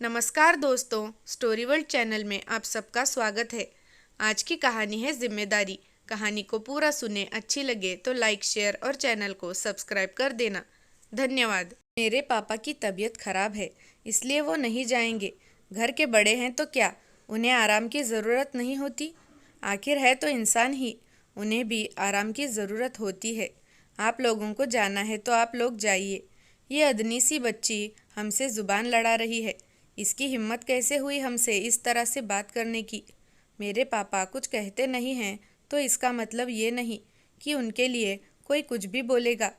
नमस्कार दोस्तों, story world channel में आप सबका स्वागत है। आज की कहानी है जिम्मेदारी। कहानी को पूरा सुने, अच्छी लगे तो लाइक, शेयर और चैनल को सब्सक्राइब कर देना। धन्यवाद। मेरे पापा की तबीयत खराब है, इसलिए वो नहीं जाएंगे। घर के बड़े हैं तो क्या, उन्हें आराम की ज़रूरत नहीं होती? आखिर है तो इंसान ही, उन्हें भी आराम की ज़रूरत होती है। आप लोगों को जाना है तो आप लोग जाइए। ये अदनी सी बच्ची हमसे ज़ुबान लड़ा रही है। इसकी हिम्मत कैसे हुई हमसे इस तरह से बात करने की? मेरे पापा कुछ कहते नहीं हैं तो इसका मतलब ये नहीं कि उनके लिए कोई कुछ भी बोलेगा।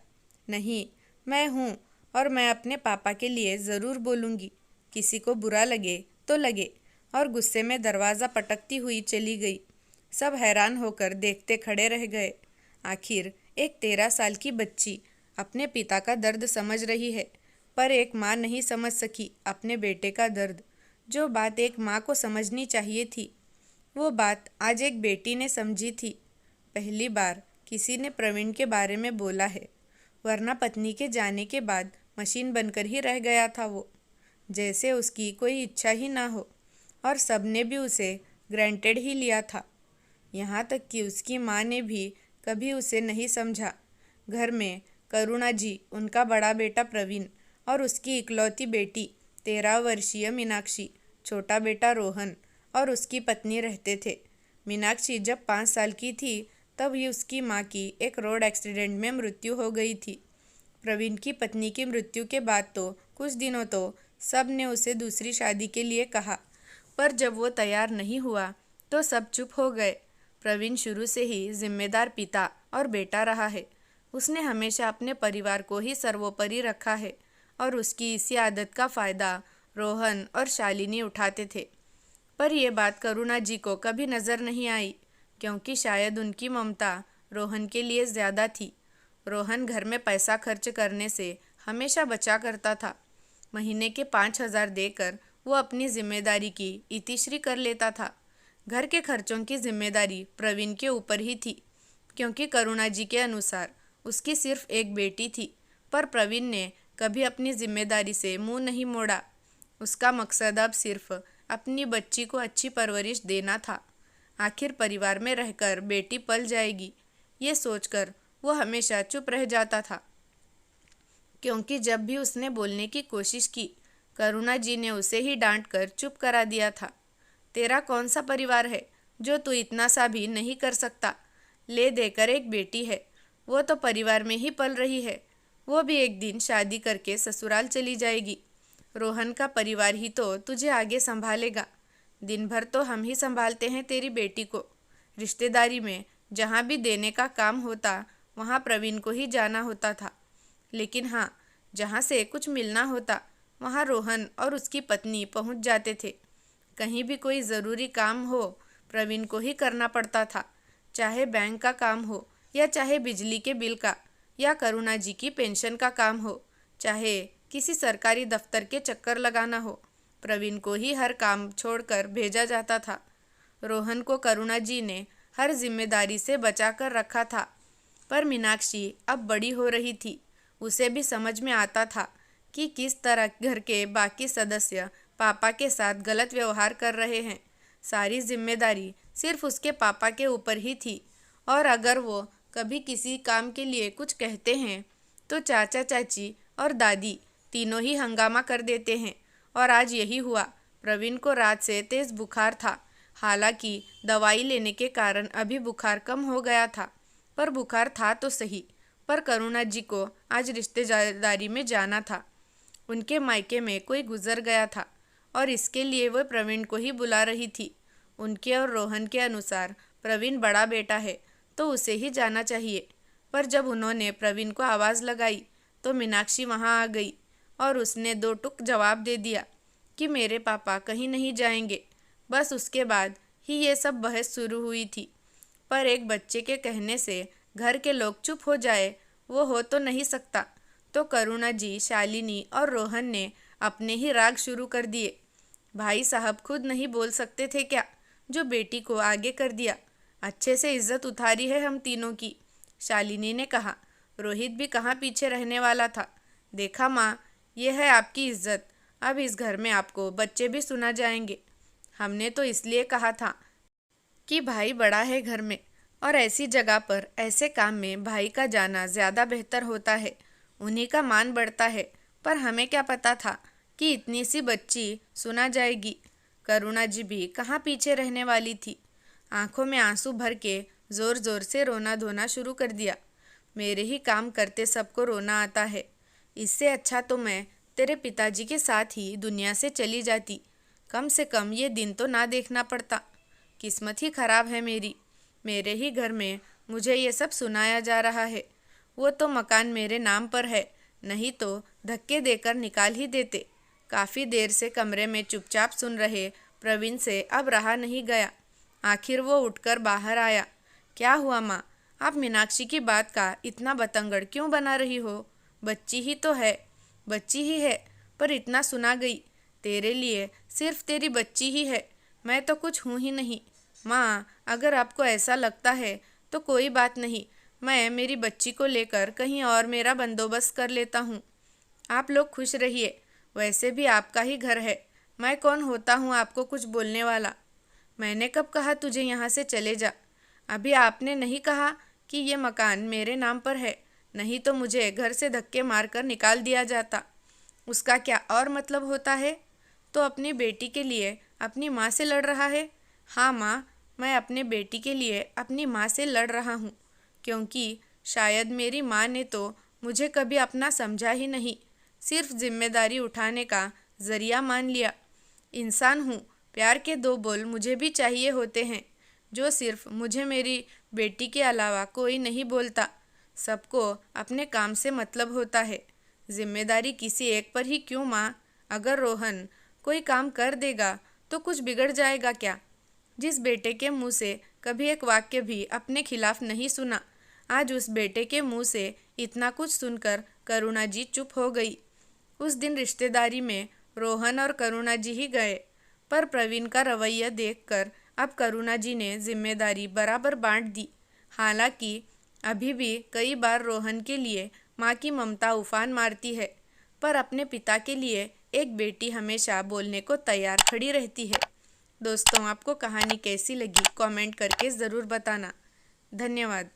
नहीं, मैं हूँ और मैं अपने पापा के लिए ज़रूर बोलूँगी। किसी को बुरा लगे तो लगे। और गुस्से में दरवाज़ा पटकती हुई चली गई। सब हैरान होकर देखते खड़े रह गए। आखिर एक 13 साल की बच्ची अपने पिता का दर्द समझ रही है, पर एक माँ नहीं समझ सकी अपने बेटे का दर्द। जो बात एक माँ को समझनी चाहिए थी, वो बात आज एक बेटी ने समझी थी। पहली बार किसी ने प्रवीण के बारे में बोला है, वरना पत्नी के जाने के बाद मशीन बनकर ही रह गया था वो, जैसे उसकी कोई इच्छा ही ना हो। और सबने भी उसे ग्रांटेड ही लिया था। यहाँ तक कि उसकी माँ ने भी कभी उसे नहीं समझा। घर में करुणा जी, उनका बड़ा बेटा प्रवीण और उसकी इकलौती बेटी 13 वर्षीय मीनाक्षी, छोटा बेटा रोहन और उसकी पत्नी रहते थे। मीनाक्षी जब 5 साल की थी तब ही उसकी माँ की एक रोड एक्सीडेंट में मृत्यु हो गई थी। प्रवीण की पत्नी की मृत्यु के बाद तो कुछ दिनों तो सब ने उसे दूसरी शादी के लिए कहा, पर जब वो तैयार नहीं हुआ तो सब चुप हो गए। प्रवीण शुरू से ही जिम्मेदार पिता और बेटा रहा है। उसने हमेशा अपने परिवार को ही सर्वोपरि रखा है और उसकी इसी आदत का फ़ायदा रोहन और शालिनी उठाते थे। पर यह बात करुणा जी को कभी नज़र नहीं आई, क्योंकि शायद उनकी ममता रोहन के लिए ज़्यादा थी। रोहन घर में पैसा खर्च करने से हमेशा बचा करता था। महीने के 5,000 देकर वो अपनी जिम्मेदारी की इतिश्री कर लेता था। घर के खर्चों की जिम्मेदारी प्रवीण के ऊपर ही थी, क्योंकि करुणा जी के अनुसार उसकी सिर्फ एक बेटी थी। पर प्रवीण ने कभी अपनी जिम्मेदारी से मुंह नहीं मोड़ा। उसका मकसद अब सिर्फ अपनी बच्ची को अच्छी परवरिश देना था। आखिर परिवार में रहकर बेटी पल जाएगी, ये सोचकर वो हमेशा चुप रह जाता था, क्योंकि जब भी उसने बोलने की कोशिश की, करुणा जी ने उसे ही डांट कर चुप करा दिया था। तेरा कौन सा परिवार है जो तू इतना सा भी नहीं कर सकता? ले देकर एक बेटी है, वो तो परिवार में ही पल रही है। वो भी एक दिन शादी करके ससुराल चली जाएगी। रोहन का परिवार ही तो तुझे आगे संभालेगा। दिन भर तो हम ही संभालते हैं तेरी बेटी को। रिश्तेदारी में जहाँ भी देने का काम होता वहाँ प्रवीण को ही जाना होता था, लेकिन हाँ, जहाँ से कुछ मिलना होता वहाँ रोहन और उसकी पत्नी पहुँच जाते थे। कहीं भी कोई ज़रूरी काम हो, प्रवीण को ही करना पड़ता था, चाहे बैंक का काम हो या चाहे बिजली के बिल का या करुणा जी की पेंशन का काम हो, चाहे किसी सरकारी दफ्तर के चक्कर लगाना हो, प्रवीण को ही हर काम छोड़कर भेजा जाता था। रोहन को करुणा जी ने हर जिम्मेदारी से बचा कर रखा था। पर मीनाक्षी अब बड़ी हो रही थी। उसे भी समझ में आता था कि किस तरह घर के बाकी सदस्य पापा के साथ गलत व्यवहार कर रहे हैं। सारी जिम्मेदारी सिर्फ उसके पापा के ऊपर ही थी, और अगर वो कभी किसी काम के लिए कुछ कहते हैं तो चाचा चाची और दादी तीनों ही हंगामा कर देते हैं। और आज यही हुआ। प्रवीण को रात से तेज़ बुखार था। हालांकि दवाई लेने के कारण अभी बुखार कम हो गया था, पर बुखार था तो सही। पर करुणा जी को आज रिश्तेदारी में जाना था। उनके मायके में कोई गुजर गया था और इसके लिए वह प्रवीण को ही बुला रही थी। उनके और रोहन के अनुसार प्रवीण बड़ा बेटा है तो उसे ही जाना चाहिए। पर जब उन्होंने प्रवीण को आवाज़ लगाई तो मीनाक्षी वहाँ आ गई और उसने दो टुक जवाब दे दिया कि मेरे पापा कहीं नहीं जाएंगे। बस उसके बाद ही ये सब बहस शुरू हुई थी। पर एक बच्चे के कहने से घर के लोग चुप हो जाए, वो हो तो नहीं सकता। तो करुणा जी, शालिनी और रोहन ने अपने ही राग शुरू कर दिए। भाई साहब खुद नहीं बोल सकते थे क्या, जो बेटी को आगे कर दिया। अच्छे से इज्जत उतारी है हम तीनों की। शालिनी ने कहा। रोहित भी कहाँ पीछे रहने वाला था। देखा माँ, ये है आपकी इज्जत। अब इस घर में आपको बच्चे भी सुना जाएंगे। हमने तो इसलिए कहा था कि भाई बड़ा है घर में, और ऐसी जगह पर ऐसे काम में भाई का जाना ज़्यादा बेहतर होता है, उन्हीं का मान बढ़ता है। पर हमें क्या पता था कि इतनी सी बच्ची सुना जाएगी। करुणा जी भी कहाँ पीछे रहने वाली थी। आंखों में आंसू भर के ज़ोर ज़ोर से रोना धोना शुरू कर दिया। मेरे ही काम करते सबको रोना आता है, इससे अच्छा तो मैं तेरे पिताजी के साथ ही दुनिया से चली जाती। कम से कम ये दिन तो ना देखना पड़ता। किस्मत ही खराब है मेरी, मेरे ही घर में मुझे ये सब सुनाया जा रहा है। वो तो मकान मेरे नाम पर है, नहीं तो धक्के देकर निकाल ही देते। काफ़ी देर से कमरे में चुपचाप सुन रहे प्रवीण से अब रहा नहीं गया। आखिर वो उठकर बाहर आया। क्या हुआ माँ, आप मीनाक्षी की बात का इतना बतंगड़ क्यों बना रही हो? बच्ची ही तो है। बच्ची ही है, पर इतना सुना गई। तेरे लिए सिर्फ तेरी बच्ची ही है, मैं तो कुछ हूँ ही नहीं। माँ, अगर आपको ऐसा लगता है तो कोई बात नहीं, मैं मेरी बच्ची को लेकर कहीं और मेरा बंदोबस्त कर लेता हूँ। आप लोग खुश रहिए, वैसे भी आपका ही घर है, मैं कौन होता हूँ आपको कुछ बोलने वाला। मैंने कब कहा तुझे यहाँ से चले जा? अभी आपने नहीं कहा कि ये मकान मेरे नाम पर है, नहीं तो मुझे घर से धक्के मारकर निकाल दिया जाता। उसका क्या और मतलब होता है? तो अपनी बेटी के लिए अपनी माँ से लड़ रहा है? हाँ माँ, मैं अपने बेटी के लिए अपनी माँ से लड़ रहा हूँ, क्योंकि शायद मेरी माँ ने तो मुझे कभी अपना समझा ही नहीं, सिर्फ जिम्मेदारी उठाने का ज़रिया मान लिया। इंसान हूँ, प्यार के दो बोल मुझे भी चाहिए होते हैं, जो सिर्फ मुझे मेरी बेटी के अलावा कोई नहीं बोलता। सबको अपने काम से मतलब होता है, जिम्मेदारी किसी एक पर ही क्यों माँ? अगर रोहन कोई काम कर देगा तो कुछ बिगड़ जाएगा क्या? जिस बेटे के मुंह से कभी एक वाक्य भी अपने खिलाफ नहीं सुना, आज उस बेटे के मुंह से इतना कुछ सुनकर करुणा जी चुप हो गई। उस दिन रिश्तेदारी में रोहन और करुणा जी ही गए, पर प्रवीण का रवैया देखकर अब करुणा जी ने जिम्मेदारी बराबर बांट दी। हालांकि अभी भी कई बार रोहन के लिए माँ की ममता उफान मारती है, पर अपने पिता के लिए एक बेटी हमेशा बोलने को तैयार खड़ी रहती है। दोस्तों, आपको कहानी कैसी लगी कमेंट करके ज़रूर बताना। धन्यवाद।